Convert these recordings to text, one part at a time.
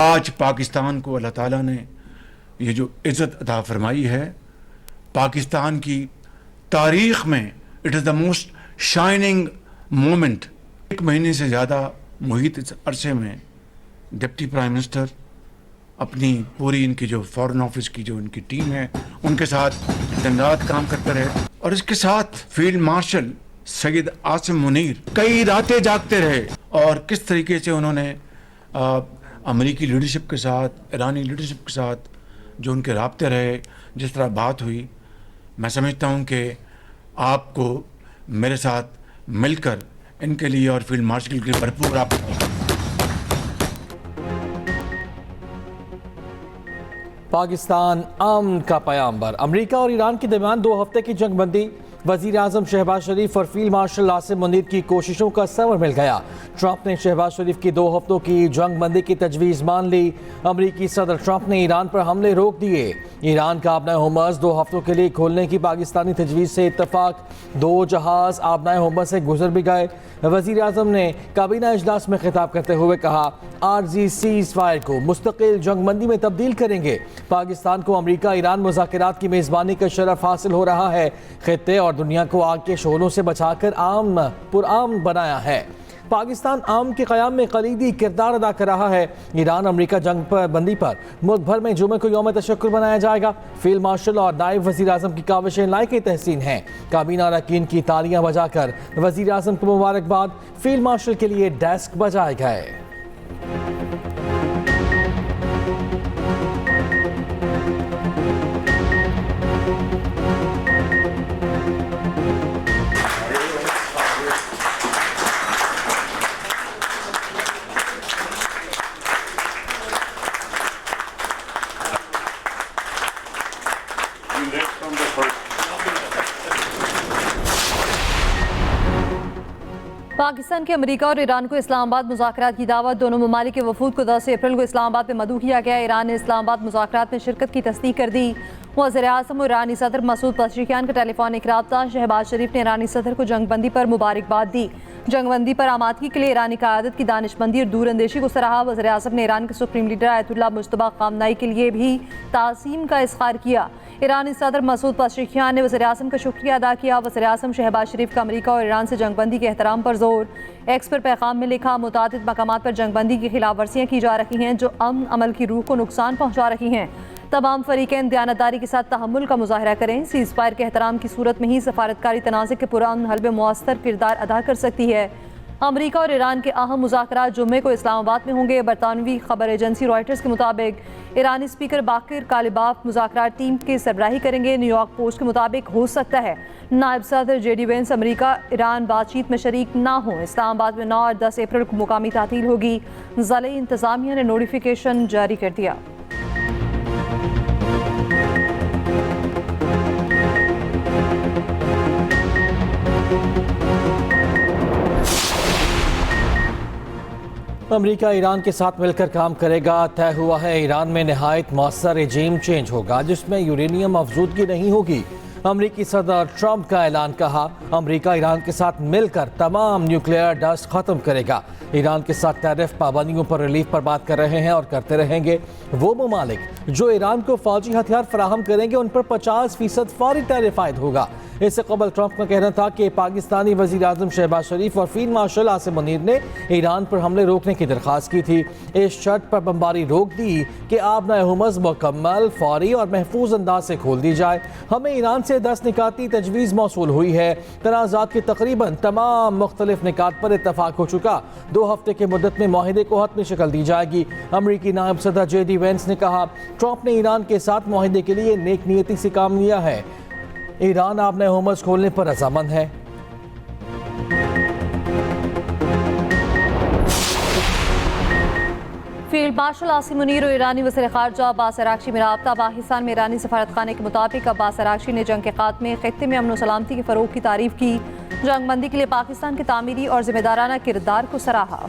आज पाकिस्तान को अल्लाह ताला ने ये जो इज़्ज़त अता फरमाई है, पाकिस्तान की तारीख़ में it is the most shining moment. 1 महीने से ज़्यादा मुहित इस अरसे में डिप्टी प्राइम मिनिस्टर अपनी पूरी इनकी जो फॉरेन ऑफिस की जो इनकी टीम है उनके साथ दिन रात काम करते रहे, और इसके साथ फील्ड मार्शल सैयद आसिम मुनीर कई रातें जागते रहे, और किस तरीके से उन्होंने अमेरिकी लीडरशिप के साथ, ईरानी लीडरशिप के साथ जो उनके राब्ते रहे, जिस तरह बात हुई, मैं समझता हूँ कि आपको मेरे साथ मिलकर इनके लिए और फील्ड मार्शल के लिए भरपूर आप पाकिस्तान अमन का पयामबर। अमेरिका और ईरान के दरमियान 2 हफ्ते की जंगबंदी, वज़ीर आज़म शहबाज शरीफ और फील्ड मार्शल आसिम मुनीर की कोशिशों का समर मिल गया। ट्रंप ने शहबाज शरीफ की 2 हफ्तों की जंगबंदी की तजवीज़ मान ली। अमरीकी सदर ट्रंप ने ईरान पर हमले रोक दिए। ईरान का आबनाए होर्मुज़ 2 हफ्तों के लिए खोलने की पाकिस्तानी तजवीज़ से इत्तफाक। 2 जहाज़ आबनाए होर्मुज़ से गुजर भी गए। वज़ीर आज़म ने काबीना इजलास में खिताब करते हुए कहा, आर्जी सीज़ फायर को मुस्तकिल जंगबंदी में तब्दील करेंगे। पाकिस्तान को अमरीका ईरान मुज़ाकरात की मेज़बानी का शरफ हासिल हो रहा है। खित्ते और दुनिया को आग के शोलों से बचाकर पुरअमन बनाया है। पाकिस्तान आम के क़याम में कलीदी किरदार अदा कर रहा है। ईरान अमरीका जंग पर बंदी पर मुल्क भर में जुमे को यौम तशक्कुर बनाया जाएगा। फील्ड मार्शल और नायब वज़ीर आज़म की काविशें लायक तहसीन हैं। काबीना अरकान की तालियां बजाकर वज़ीर आज़म को मुबारकबाद। फील्ड मार्शल के लिए डेस्क बजाए गए। पाकिस्तान के अमेरिका और ईरान को इस्लामाबाद मुज़ाकरात की दावत। दोनों ममालिक के वफूद को 10 अप्रैल को इस्लामाबाद में मदऊ किया गया। ईरान ने इस्लामाबाद मुज़ाकरात में शिरकत की तस्दीक कर दी। वज़ीर आज़म और ईरानी सदर मसूद पज़ेश्कियान का टेलीफोनिक रब्ता। शहबाज शरीफ ने ईरानी सदर को जंगबंदी पर मुबारकबाद दी। जंगबंदी पर आमादगी के लिए ईरानी क़यादत की दानिशमंदी और दूरअंदेशी को सराहा। वज़ीर आज़म ने ईरान के सुप्रीम लीडर आयतुल्लाह मुज्तबा ख़ामनाई के लिए भी ताज़ीम का इज़हार किया। ईरानी सदर मसूद पज़ेश्कियान ने वज़ीर आज़म का शुक्रिया अदा किया। वज़ीर आज़म शहबाज शरीफ का अमेरिका और ईरान से जंगबंदी के एहतराम पर जोर। एक्स पर पैगाम में लिखा, मुतादिद मकामात पर जंगबंदी की खिलाफ वर्जियाँ की जा रही हैं जो अमन अमल की रूह को नुकसान पहुँचा रही हैं। तमाम फरीक़ैन दयानतदारी के साथ तहम्मुल का मुज़ाहरा करें। सीज़ फायर के एहतराम की सूरत में ही सफारतकारी तनाज़े के पुरअमन हल में मुअस्सर किरदार अदा कर सकती है। अमरीका और ईरान के अहम मुज़ाकरात जुम्मे को इस्लामाबाद में होंगे। बरतानवी खबर एजेंसी रॉयटर्स के मुताबिक ईरानी स्पीकर बाकिर कालिबाफ मुज़ाकरात टीम की सरबराही करेंगे। न्यूयॉर्क पोस्ट के मुताबिक हो सकता है नायब सदर JD वेंस अमरीका ईरान बातचीत में शरीक ना हो। इस्लामाबाद में 9 और 10 अप्रैल को मुकामी तातील होगी। ज़िले इंतज़ामिया ने नोटिफिकेशन जारी कर दिया। अमेरिका ईरान के साथ मिलकर काम करेगा। तय हुआ है ईरान में नहायत मौसर रेजीम चेंज होगा जिसमें यूरेनियम अफजूदगी नहीं होगी। अमरीकी सदर ट्रंप का ऐलान, कहा अमरीका ईरान के साथ मिलकर तमाम न्यूक्लियर डस्ट खत्म करेगा। ईरान के साथ टैरिफ पाबंदियों पर रिलीफ पर बात कर रहे हैं और करते रहेंगे। वो ममालिक जो ईरान को फौजी हथियार फराहम करेंगे उन पर 50% फौरी टैरिफ आयद होगा। इससे कबल ट्रंप का कहना था कि पाकिस्तानी वज़ीर आज़म शहबाज शरीफ और फील्ड मार्शल आसिम मुनीर ने ईरान पर हमले रोकने की दरख्वास्त की थी। इस शर्त पर बमबारी रोक दी कि आबनाए होर्मुज़ मुकम्मल, फौरी और महफूज अंदाज से खोल दी जाए। हमें ईरान से 10 निकाती तजवीज़ मौसूल हुई है। तनाज़ात के तकरीबन तमाम मुख्तलिफ निकात पर इत्तफाक हो चुका। 2 हफ्ते की मुद्दत में माहिदे को हतमी शक्ल दी जाएगी। अमरीकी नायब सदर JD वेंस ने कहा, ट्रंप ने ईरान के साथ माहिदे के लिए नेक नियति से काम लिया है। ईरान आबनाए होर्मुज़ खोलने पर रज़ामंद है। फील्ड मार्शल आसिम मुनीर और ईरानी वज़ीर ख़ारजा अब्बास अराग़ची में राब्ता। पाकिस्तान में ईरानी सफारत खाने के मुताबिक अब्बास अराग़ची ने जंग के खात्मे, खित्ते में अमन व सलामती के फ़रोग़ की तारीफ़ की। जंगबंदी के लिए पाकिस्तान के तामीरी और ज़िम्मेदाराना किरदार को सराहा।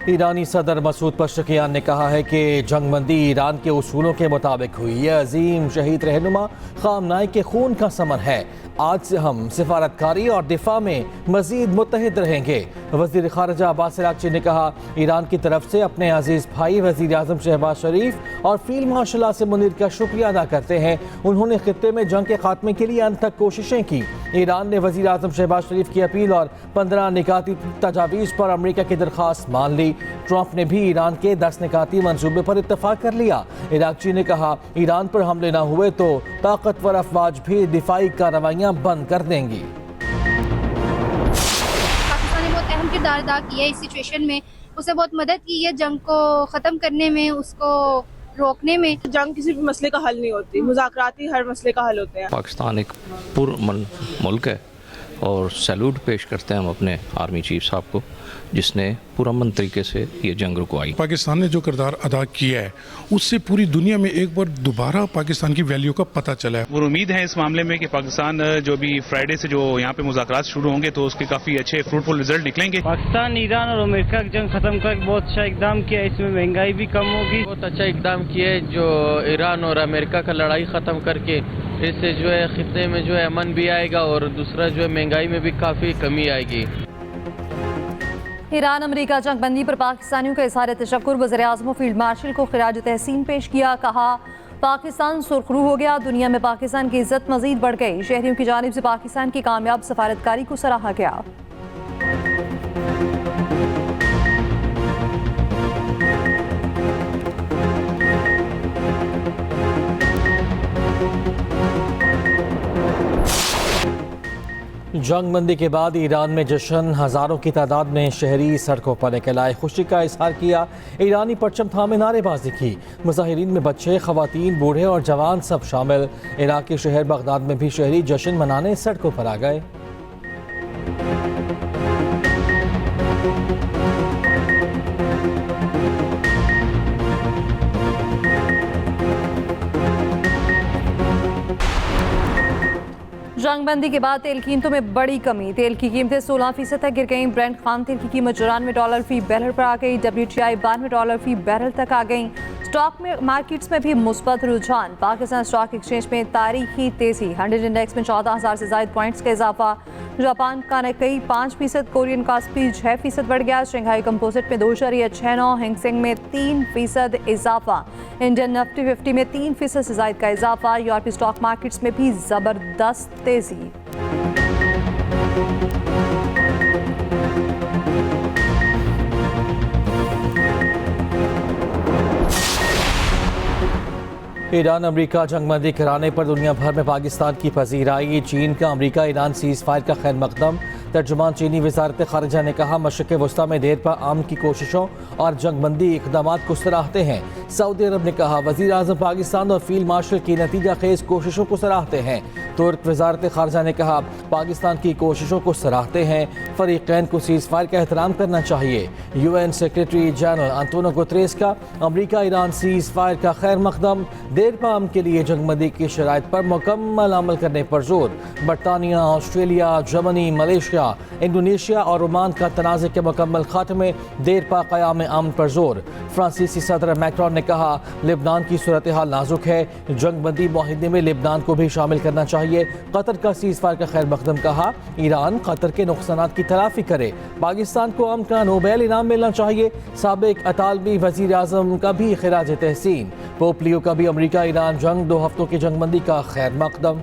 ईरानी सदर मसूद पशकियान ने कहा है कि जंगबंदी ईरान के उसूलों के मुताबिक हुई। यह अजीम शहीद रहनुमा खामनाई के खून का समन है। आज से हम सिफारतकारी और दिफा में मजीद मुत्तहिद रहेंगे। वज़ीर ख़ारिजा अब्बास अराग़ची ने कहा, ईरान की तरफ से अपने अजीज़ भाई वज़ीर आज़म शहबाज शरीफ और फील्ड मार्शल आसिम मुनीर का शुक्रिया अदा करते हैं। उन्होंने खित्ते में जंग के खात्मे के लिए अंत तक कोशिशें की। ईरान ने वज़ीर आज़म शहबाज शरीफ की अपील और 15 निकाती तजावीज़ पर अमेरिका की दरख्वास्त मान ली। ट्रंप ने भी ईरान के 10 निकाती मंसूबे पर इत्तफाक कर लिया। इराक़ची ने कहा, ईरान पर हमले न हुए तो ताकतवर अफवाज भी दिफाई कार्रवाइयाँ बंद कर देंगी। पाकिस्तान ने बहुत अहम किरदार अदा किया है इस सिचुएशन में। उसे बहुत मदद की है जंग को ख़त्म करने में, उसको रोकने में। जंग किसी भी मसले का हल नहीं होती, मुज़ाकराती हर मसले का हल होते हैं। पाकिस्तान एक पुरअमन मुल्क है और सैल्यूट पेश करते हैं हम अपने आर्मी चीफ साहब को, जिसने पुरअमन तरीके से ये जंग रुकवाई। पाकिस्तान ने जो किरदार अदा किया है उससे पूरी दुनिया में एक बार दोबारा पाकिस्तान की वैल्यू का पता चला है। और उम्मीद है इस मामले में कि पाकिस्तान जो भी फ्राइडे से जो यहाँ पे मुज़ाकरात शुरू होंगे तो उसके काफी अच्छे फ्रूटफुल रिजल्ट निकलेंगे। पाकिस्तान ईरान और अमेरिका की जंग खत्म कर बहुत अच्छा इकदाम किया। इसमें महंगाई भी कम होगी। बहुत अच्छा इकदाम किया है जो ईरान और अमेरिका का लड़ाई खत्म करके इससे जो है खित्ते में जो है अमन भी आएगा और दूसरा जो है महंगाई में भी काफी कमी आएगी। ईरान अमेरिका जंगबंदी पर पाकिस्तानियों का इज़हार तशक्कुर। वज़ीर आज़म फील्ड मार्शल को खिराज तहसीन पेश किया। कहा, पाकिस्तान सुरखरू हो गया, दुनिया में पाकिस्तान की इज्जत मजीद बढ़ गई। शहरियों की जानिब से पाकिस्तान की कामयाब सफारतकारी को सराहा गया। जंगबंदी के बाद ईरान में जश्न, हज़ारों की तादाद में शहरी सड़कों पर निकल आए, खुशी का इजहार किया। ईरानी परचम थामे नारेबाजी की। मुजाहिरीन में बच्चे, ख़वातीन, बूढ़े और जवान सब शामिल। इराक़ी शहर बगदाद में भी शहरी जश्न मनाने सड़कों पर आ गए। जंगबंदी के बाद तेल कीमतों में बड़ी कमी। तेल की कीमतें 16% तक गिर गईं। ब्रेंट खाम तेल की कीमत $94 फी बैरल पर आ गई। WTI $92 फी बैरल तक आ गई। स्टॉक में मार्केट्स में भी मुस्बत रुझान। पाकिस्तान स्टॉक एक्सचेंज में तारीखी तेजी। 100 इंडेक्स में 14,000 से ज़ायद पॉइंट्स का इजाफा। जापान का निक्केई 5%, कोरियन कॉस्पी 6% बढ़ गया। शंघाई कंपोजिट में 2.69, हैंगसेंग में 3% इजाफा। इंडियन निफ्टी 50 में 3% से ज़ायद का इजाफा। यूरोपीय स्टॉक मार्केट्स में भी ज़बरदस्त तेजी। ईरान अमेरिका जंगबंदी कराने पर दुनिया भर में पाकिस्तान की पजीराई। चीन का अमेरिका ईरान सीज़ फायर का खैर मकदम। तर्जुमान चीनी वजारत खारिजा ने कहा, मशरिक़ वस्ता में देर पर आम की कोशिशों और जंगबंदी इक़दामात को सराहते हैं। सऊदी अरब ने कहा, वज़ीर आज़म पाकिस्तान और फील्ड मार्शल की नतीजा खेज कोशिशों को सराहते हैं। तुर्क वजारत खारिजा ने कहा, पाकिस्तान की कोशिशों को सराहते हैं। फ़रीक़ैन को सीज़ फायर का एहतराम करना चाहिए। UN secretary general Antonio Guterres का अमेरिका ईरान सीज़ फायर का खैर मकदम। देर पाम के लिए जंगबंदी की शराइत पर मुकम्मल अमल करने पर जोर। बरतानिया, ऑस्ट्रेलिया, जर्मनी, मलेशिया, इंडोनेशिया और ओमान का तनाज़े के मुकम्मल खात्मे, देर पा क़याम अमन पर जोर। फ्रांसीसी सदर मैक्रोन ने कहा, लेबनान की सूरत हाल नाजुक है, जंगबंदी मुआहिदे में लेबनान को भी शामिल करना चाहिए। कतर का सीज़ फायर का खैर मकदम। कहा, ईरान कतर के नुकसानात की तलाफी करे। पाकिस्तान को अमन का नोबेल इनाम मिलना चाहिए। साबिक अतालवी वज़ीर आज़म का भी खिराज तहसीन। पोपलियो का भी अमेरिका ईरान जंग 2 हफ्तों की जंगबंदी का खैर मकदम।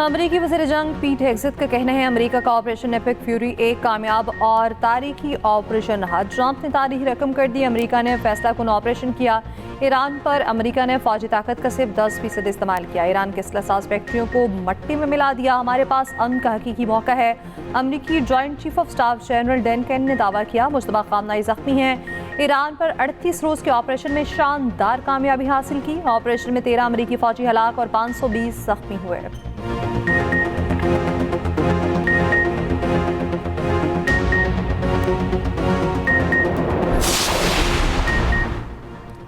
अमरीकी वज़ीर जंग पीट हेग्सेथ का कहना है, अमेरिका का ऑपरेशन एपिक फ्यूरी एक कामयाब और तारीखी ऑपरेशन रहा। ट्रंप ने तारीखी रकम कर दी। अमेरिका ने फैसला कुन ऑपरेशन किया। ईरान पर अमेरिका ने फौजी ताकत का सिर्फ 10% इस्तेमाल किया। ईरान के असलाह फैक्ट्रियों को मट्टी में मिला दिया। हमारे पास अमन का हकीकी मौका है। अमरीकी joint chief of staff general Dan can ने दावा किया। मुश्तबा खामनाई जख्मी हैं। ईरान पर 38 रोज़ के ऑपरेशन में शानदार कामयाबी हासिल की। ऑपरेशन में 13 अमरीकी फौजी हलाक और 520 जख्मी हुए।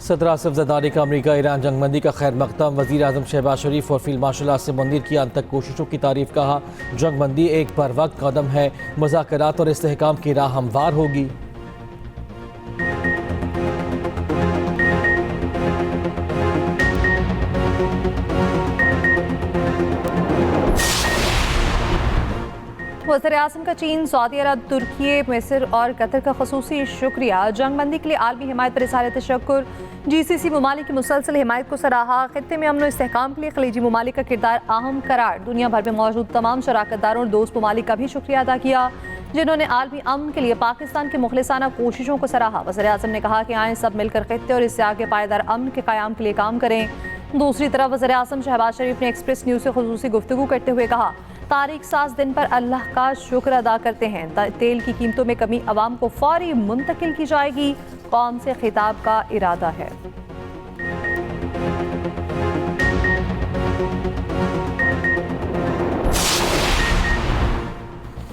सदर आसिफ ज़रदारी का अमरीका ईरान जंगबंदी का खैर मकदम। वज़ीर आज़म शहबाज शरीफ और फील्ड मार्शल आसिम मुनीर की अंत तक कोशिशों की तारीफ। कहा जंगबंदी एक बर वक्त कदम है, मुज़ाकरात और इस्तेहकाम की राह हमवार होगी। वज़ीर आज़म का चीन, सऊदी अरब, तुर्की, मिस्र और कतर का ख़ुसूसी शुक्रिया। जंगबंदी के लिए आलमी हिमायत पर इज़हार तशक्कुर। GCC ममालिक की मुसलसल हिमायत को सराहा। खित्ते में अमन इस्तेहकाम के लिए खलीजी ममालिक का किरदार अहम करार। दुनिया भर में मौजूद तमाम शराकतदारों और दोस्त ममालिक का भी शुक्रिया अदा किया जिन्होंने आलमी अमन के लिए पाकिस्तान की मुखलिसाना कोशिशों को सराहा। वज़ीर आज़म ने कहा कि आए सब मिलकर खित्ते और इससे आगे पायदार अमन के क़याम के लिए काम करें। दूसरी तरफ वज़ीर आज़म शहबाज शरीफ ने एक्सप्रेस न्यूज़ से ख़ुसूसी गुफ्तगू करते हुए कहा तारीख साज दिन पर अल्लाह का शुक्र अदा करते हैं। तेल की कीमतों में कमी अवाम को फौरी मुंतकिल की जाएगी। कौम से खिताब का इरादा है।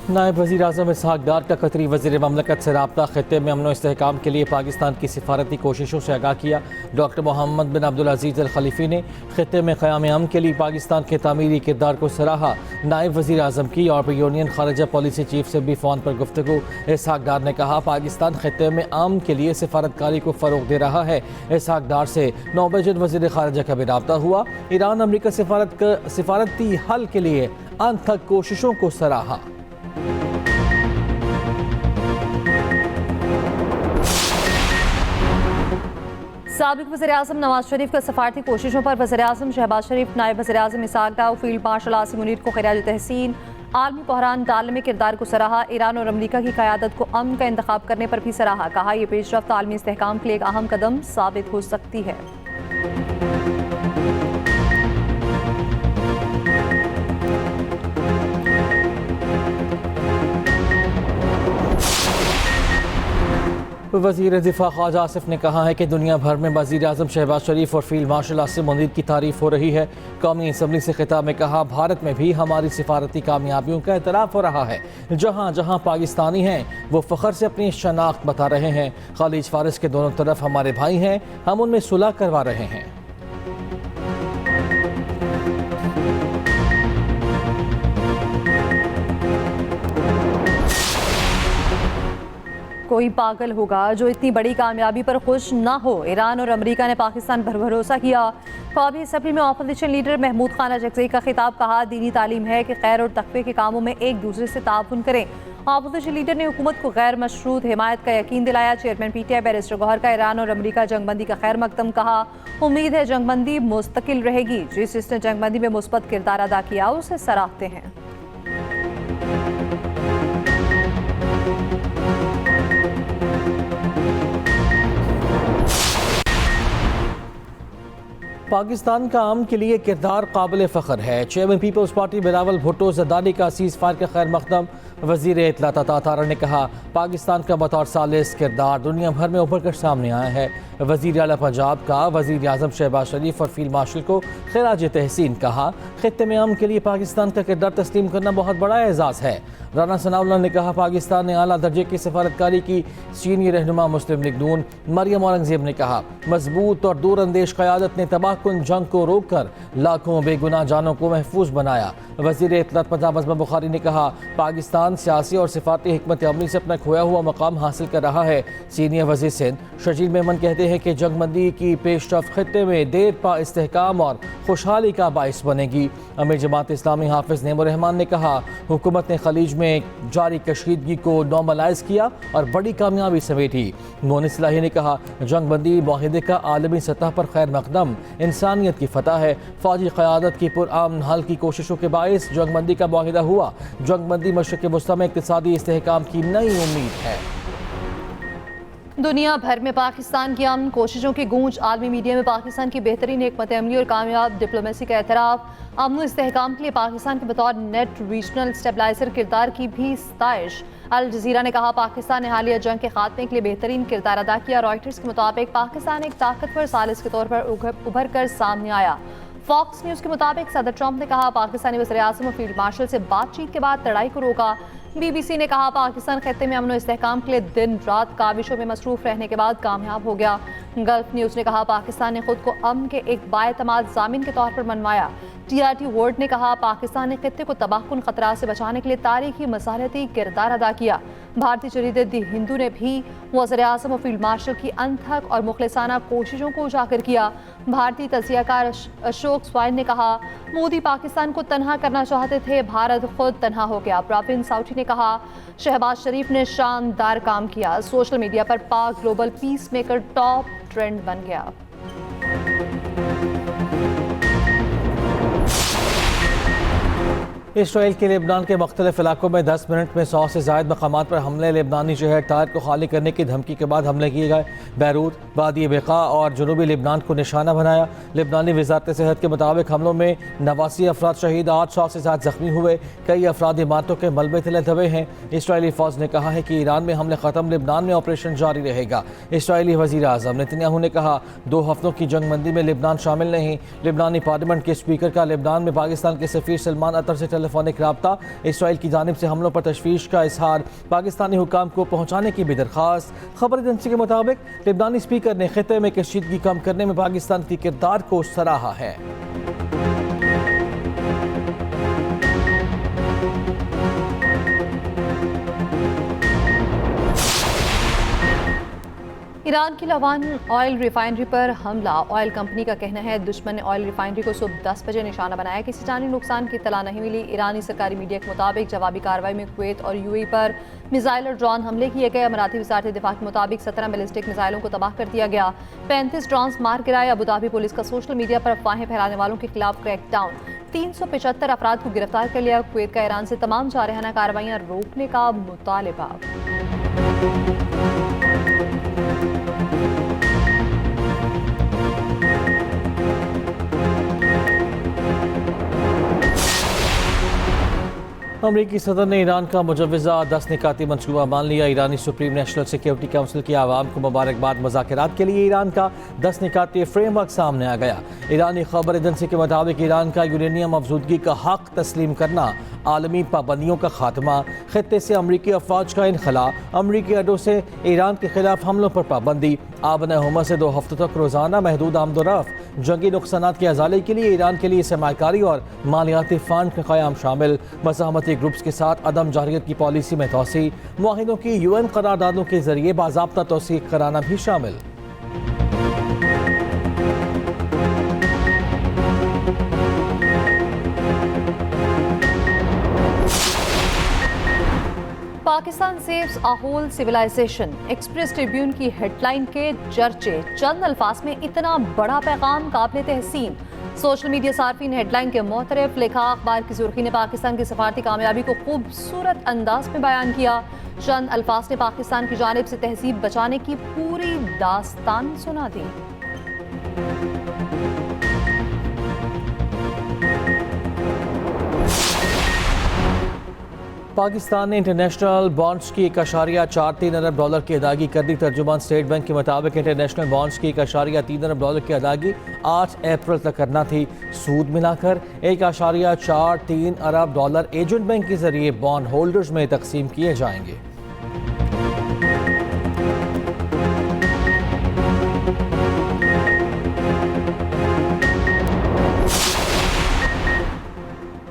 नायब वज़ीर आज़म इसहाक़ डार का कतरी वज़ीर ममलकत से रब्ता। खित्ते में अमन व इस्तेहकाम के लिए पाकिस्तान की सिफारती कोशिशों से आगाह किया। डॉक्टर मोहम्मद बिन अब्दुल अज़ीज़ अल खलीफ़ी ने खित्ते में क़याम अमन के लिए पाकिस्तान के तामीरी किरदार को सराहा। नायब वज़ीर आज़म की और यूनियन खारजा पॉलिसी चीफ से भी फ़ोन पर गुफ्तगू। इसहाक़ डार ने कहा पाकिस्तान खित्ते में अमन के लिए सिफारतकारी को फ़रोग़ दे रहा है। इसहाक़ डार से 9 बजे वज़ीर खारजा का भी रब्ता हुआ। ईरान अमरीका सिफारती हल के लिए अंत तक कोशिशों को सराहा। साबिक वज़ीर आज़म नवाज शरीफ का सफारती कोशिशों पर वज़ीर आज़म शहबाज शरीफ, नायब वज़ीर आज़म इसहाक़ डार, फील्ड मार्शल आसिम मुनीर को खिराज तहसीन। आलमी बहरान टालने में किरदार को सराहा। ईरान और अमरीका की क़यादत को अमन का इंतखाब करने पर भी सराहा। कहा यह पेशरफ्त आलमी इस्तेहकाम के लिए एक अहम कदम साबित हो सकती है। वज़ीर दिफ़ा ख्वाजा आसिफ ने कहा है कि दुनिया भर में वज़ीर आज़म शहबाज शरीफ और फील्ड मार्शल आसिम मुनीर की तारीफ़ हो रही है। कौमी असम्बली से खिताब में कहा भारत में भी हमारी सिफारती कामयाबियों का एतराफ़ हो रहा है। जहाँ जहाँ पाकिस्तानी हैं वो फ़ख्र से अपनी शनाख्त बता रहे हैं। ख़लीज फ़ारिस के दोनों तरफ हमारे भाई हैं, हम उनमें सुलह करवा रहे हैं। कोई पागल होगा जो इतनी बड़ी कामयाबी पर खुश ना हो। ईरान और अमेरिका ने पाकिस्तान पर भरोसा किया। कौमी असम्बली में ऑपोजिशन लीडर महमूद खान अजगज़ई का खिताब। कहा दीनी तालीम है कि खैर और तक़वे के कामों में एक दूसरे से ताउन करें। ऑपोजिशन लीडर ने हुकूमत को गैर मशरूत हिमायत का यकीन दिलाया। चेयरमैन PTI बैरिस्टर गौहर का ईरान और अमेरिका जंगबंदी का खैर मकदम। कहा उम्मीद है जंगबंदी मुस्तकिल रहेगी। जिसने जंगबंदी में मुस्बत किरदार अदा किया उसे सराहते हैं। पाकिस्तान का अमन के लिए किरदार काबिल फ़ख्र है। चेयरमैन पीपल्स पार्टी बिलावल भुट्टो ज़रदारी का सीज़ फायर का खैर मकदम। वज़ीर इत्तलात तारा ने कहा पाकिस्तान का बतौर सालिस किरदार दुनिया भर में उभर कर सामने आया है। वज़ीर आला पंजाब का वज़ीर आज़म शहबाज शरीफ और फील्ड मार्शल को खिराज तहसीन। कहा खित्ते में अमन के लिए पाकिस्तान का किरदार तस्लीम करना बहुत बड़ा एजाज़ है। राना सनाउल्लाह ने कहा पाकिस्तान ने आला दर्जे की सफारतकारी की। चीनी रहनुमा मुस्लिम लीग नून मरियम औरंगज़ेब ने कहा मजबूत और दूरअंदेश क़यादत ने तबाहकुन जंग को रोक कर लाखों बेगुनाह जानों को महफूज बनाया। वज़ीर इत्तलात पंजाब अज़मा बुखारी ने कहा पाकिस्तान सियासी और सिफारती हिकमत अमली से अपना खोया हुआ मकाम हासिल कर रहा है। सीनियर वज़ीर सिंध शजील मेमन कहते हैं कि जंगबंदी की पेशरफ्त खित्ते में देर पा इस्तेहकाम और खुशहाली का बाइस बनेगी। अमीर जमात इस्लामी हाफिज़ नेमुर रहमान ने कहा हुकूमत ने खलीज में जारी कशीदगी को नॉर्मलाइज किया और बड़ी कामयाबी समेटी। मोहन सलाही ने कहा जंगबंदी माहिदे का आलमी सतह पर खैर मकदम इंसानियत की फतह है। फौजी क़यादत की पुरअमन हल की कोशिशों के बाइस जंगबंदी का मुआहिदा हुआ। जंगबंदी मशरिक़ वुस्ता में इक़्तिसादी इस्तेहकाम की नई उम्मीद है। दुनिया भर में पाकिस्तान की अमन कोशिशों की गूंज। आलमी मीडिया में पाकिस्तान की बेहतरीन हिकमत अमली और कामयाब डिप्लोमेसी का एतराफ़। अमन इस्तेहकाम के लिए पाकिस्तान के बतौर नेट रीजनल स्टेबलाइजर किरदार की भी सताइश। अल जज़ीरा ने कहा पाकिस्तान ने हालिया जंग के खात्मे के लिए बेहतरीन किरदार अदा किया। रॉयटर्स के मुताबिक पाकिस्तान एक ताकतवर सालिस के तौर पर उभर कर सामने आया। फॉक्स न्यूज़ के मुताबिक सदर ट्रंप ने कहा पाकिस्तानी वज़ीर आज़म और फील्ड मार्शल से बातचीत के बाद लड़ाई को रोका। BBC ने कहा पाकिस्तान खित्ते में अमन और इस्तेहकाम के लिए दिन रात काविशों में मसरूफ रहने के बाद कामयाब हो गया। गल्फ न्यूज़ ने कहा पाकिस्तान ने खुद को अमन के एक बाएतमाद ज़ामिन के तौर पर मनवाया। TRT वर्ल्ड ने कहा पाकिस्तान ने खित्ते को तबाहकुन खतरा से बचाने के लिए तारीखी मसालती किरदार अदा किया। भारतीय जरीदे दी हिंदू ने भी वज़ीर आज़म और फील्ड मार्शल की अनथक और मुखलिसाना कोशिशों को उजागर किया। भारतीय तजियाकार अशोक स्वाइन ने कहा मोदी पाकिस्तान को तनहा करना चाहते थे, भारत खुद तनहा हो गया। प्रवीण साउठी ने कहा शहबाज शरीफ ने शानदार काम किया। सोशल मीडिया पर पाक global peace maker top trend बन गया। इसराइल के लेबनान के मुख्तलिफ इलाकों में 10 मिनट में 100 से ज़ायद मकामात पर हमले। लेबनानी शहर तार को खाली करने की धमकी के बाद हमले किए गए। बैरूत, वादी बेका और जनूबी लेबनान को निशाना बनाया। लेबनानी वजारत सेहत के मुताबिक हमलों में 89 अफराद शहीद, 800 से ज़्यादा जख्मी हुए। कई अफराद इमारतों के मलबे तले दबे हैं। इसराइली फ़ौज ने कहा है कि ईरान में हमले ख़त्म, लेबनान में ऑपरेशन जारी रहेगा। इसराइली वज़ीर आज़म नेतन्याहू ने कहा 2 हफ्तों की जंगबंदी में लेबनान शामिल नहीं। लेबनानी पार्लियामेंट के स्पीकर का लेबनान में पाकिस्तान के सफ़ीर सलमान अतर से टेलीफोनिक राब्ता। इसराइल की जानिब से हमलों पर तशवीश का इजहार, पाकिस्तानी हुकाम को पहुँचाने की भी दरख्वास्त। खबर एजेंसी के मुताबिक लेबनानी स्पीकर ने खित्ते में कशीदगी कम करने में पाकिस्तान के किरदार को सराहा है। ईरान की लवान ऑयल रिफाइनरी पर हमला। ऑयल कंपनी का कहना है दुश्मन ने ऑयल रिफाइनरी को सुबह 10 बजे निशाना बनाया। किसी जानी नुकसान की इत्तला नहीं मिली। ईरानी सरकारी मीडिया के मुताबिक जवाबी कार्रवाई में कुवैत और UAE पर मिसाइल और ड्रोन हमले किए गए। अमराती वज़ारत दिफा के मुताबिक 17 बैलिस्टिक मिसाइलों को तबाह कर दिया गया। 35 ड्रोन मार गिराए। अबुधाबी पुलिस का सोशल मीडिया पर अफवाहें फैलाने वालों के खिलाफ क्रैकडाउन। 375 अफराद को गिरफ्तार कर लिया। कुवैत का ईरान से तमाम जारहाना कार्रवाइयाँ रोकने का मुतालबा। अमरीकी सदर ने ईरान का मुजव्वज़ा 10 निकाती मनसूबा मान लिया। ईरानी सुप्रीम नेशनल सिक्योरिटी काउंसिल की आवाम को मुबारकबाद। मुज़ाकरात के लिए ईरान का 10 निकाती फ्रेमवर्क सामने आ गया। ईरानी खबर एजेंसी के मुताबिक ईरान का यूरेनियम अफजूदगी का हक तस्लीम करना, आलमी पाबंदियों का खात्मा, खित्ते से अमरीकी अफवाज का इनखला, अमरीकी अड्डों से ईरान के खिलाफ हमलों पर पाबंदी, आबन हुमा से 2 हफ्तों तक रोज़ाना महदूद आमदोरफ्त, जंगी नुकसानात के अजाले के लिए ईरान के लिए सरमायाकारी और मालियाती फ़ंड का क़याम शामिल, मज़ाहमती ग्रुप्स के साथ अदम जारियत की पॉलिसी में तोसी, मुआहिदों की UN करारदादों के जरिए बाज़ाब्ता तौसीक़ कराना भी शामिल। Pakistan saves a whole civilisation. Express Tribune की हेडलाइन के चर्चे, चंद अल्फाज में इतना बड़ा पैगाम काबिल तहसीन। सोशल मीडिया सार्फिन हेडलाइन के मोतरफ लिखा। अखबार की सुर्खी ने पाकिस्तान की सफारती कामयाबी को खूबसूरत अंदाज में बयान किया। चंद अल्फाज ने पाकिस्तान की जानिब से तहजीब बचाने की पूरी दास्तान सुना दी। पाकिस्तान ने इंटरनेशनल बॉन्ड्स की 1.43 अरब डॉलर की अदायगी कर दी। तर्जुमान स्टेट बैंक के मुताबिक इंटरनेशनल बॉन्ड्स की 1.3 अरब डॉलर की अदायगी 8 अप्रैल तक करना थी। सूद मिलाकर 1.43 अरब डॉलर एजेंट बैंक के जरिए बॉन्ड होल्डर्स में तकसीम किए जाएंगे।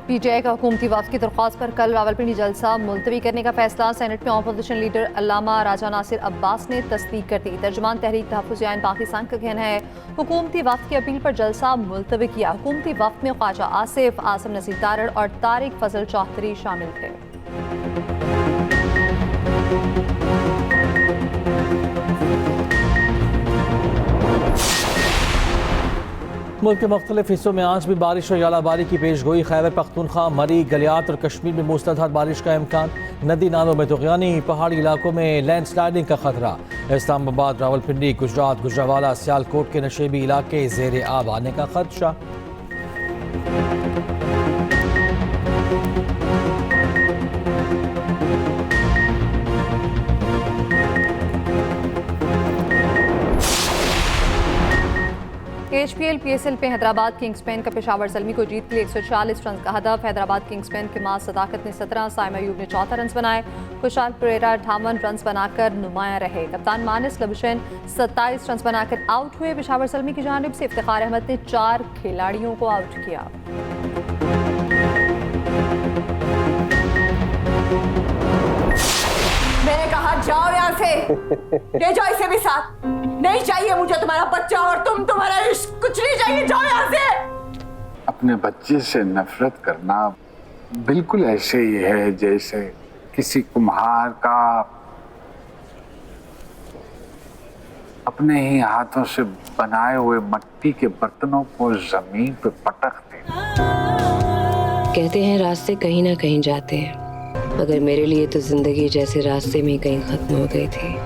PTI का हुकूमती वफ़द की दरख्वास्त पर कल रावलपिंडी जलसा मुलतवी करने का फैसला। सेनेट में अपोजिशन लीडर अल्लामा राजा नासिर अब्बास ने तस्दीक कर दी। तर्जुमान तहरीक तहफ़्फ़ुज़ आइन पाकिस्तान का कहना है हुकूमती वफ़द की अपील पर जलसा मुलतवी किया। हुकूमती वफ़द में ख्वाजा आसिफ, आसिम नसीर तारड़ और तारिक फजल चौधरी शामिल थे। मुल्क के मुख्तलिफ हिस्सों में आज भी बारिश और यालाबारी की पेशगोई। खैबर पख्तूनख्वा, मरी, गलियात और कश्मीर में मूसलाधार बारिश का इम्कान। नदी नालों में तुग़यानी, पहाड़ी इलाकों में लैंडस्लाइडिंग का खतरा। इस्लामाबाद, रावलपिंडी, गुजरात, गुजरावाला, सियालकोट के नशेबी इलाके ज़ेर आब आने का खदशा। KHPL PSL पे हैदराबाद किंग्स पेन का पेशावर ज़ल्मी को जीत के लिए 140 रन का हदफ। हैदराबाद किंग्स पेन के मां सदाकत ने 17, साइम अयूब ने 14 रन बनाए। खुशाल परेरा 58 रन बनाकर नुमाया रहे। कप्तान मानिस लबुशैन 27 रन बनाकर आउट हुए। पेशावर ज़ल्मी की जानिब से इफ्तिखार अहमद ने 4 खिलाड़ियों को आउट किया। मैंने कहा जाओ यहाँ से, ले जाओ इसे भी साथ। नहीं चाहिए मुझे तुम्हारा बच्चा और तुम्हारा इश्क, कुछ नहीं चाहिए, जाओ यहाँ से। अपने बच्चे से नफरत करना बिल्कुल ऐसे ही है जैसे किसी कुम्हार का अपने ही हाथों से बनाए हुए मिट्टी के बर्तनों को जमीन पे पटक देना। कहते हैं रास्ते कहीं ना कहीं जाते हैं, मगर मेरे लिए तो जिंदगी जैसे रास्ते में कहीं खत्म हो गई थी।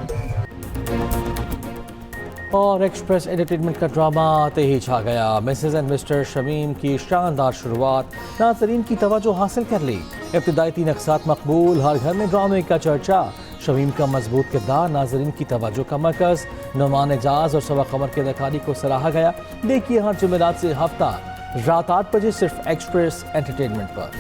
और एक्सप्रेस एंटरटेनमेंट का ड्रामा आते ही छा गया। मिसेस एंड मिस्टर शमीम की शानदार शुरुआत नाज़रीन की तवज्जो हासिल कर ली। इब्तिदाई 3 अक़सात मकबूल, हर घर में ड्रामे का चर्चा। शमीम का मजबूत किरदार नाज़रीन की तवज्जो का मरकज़। नुमान एजाज और सबा कमर की अदाकारी को सराहा गया। देखिए हर जुमेरात से हफ्ता रात 8 बजे सिर्फ एक्सप्रेस एंटरटेनमेंट पर।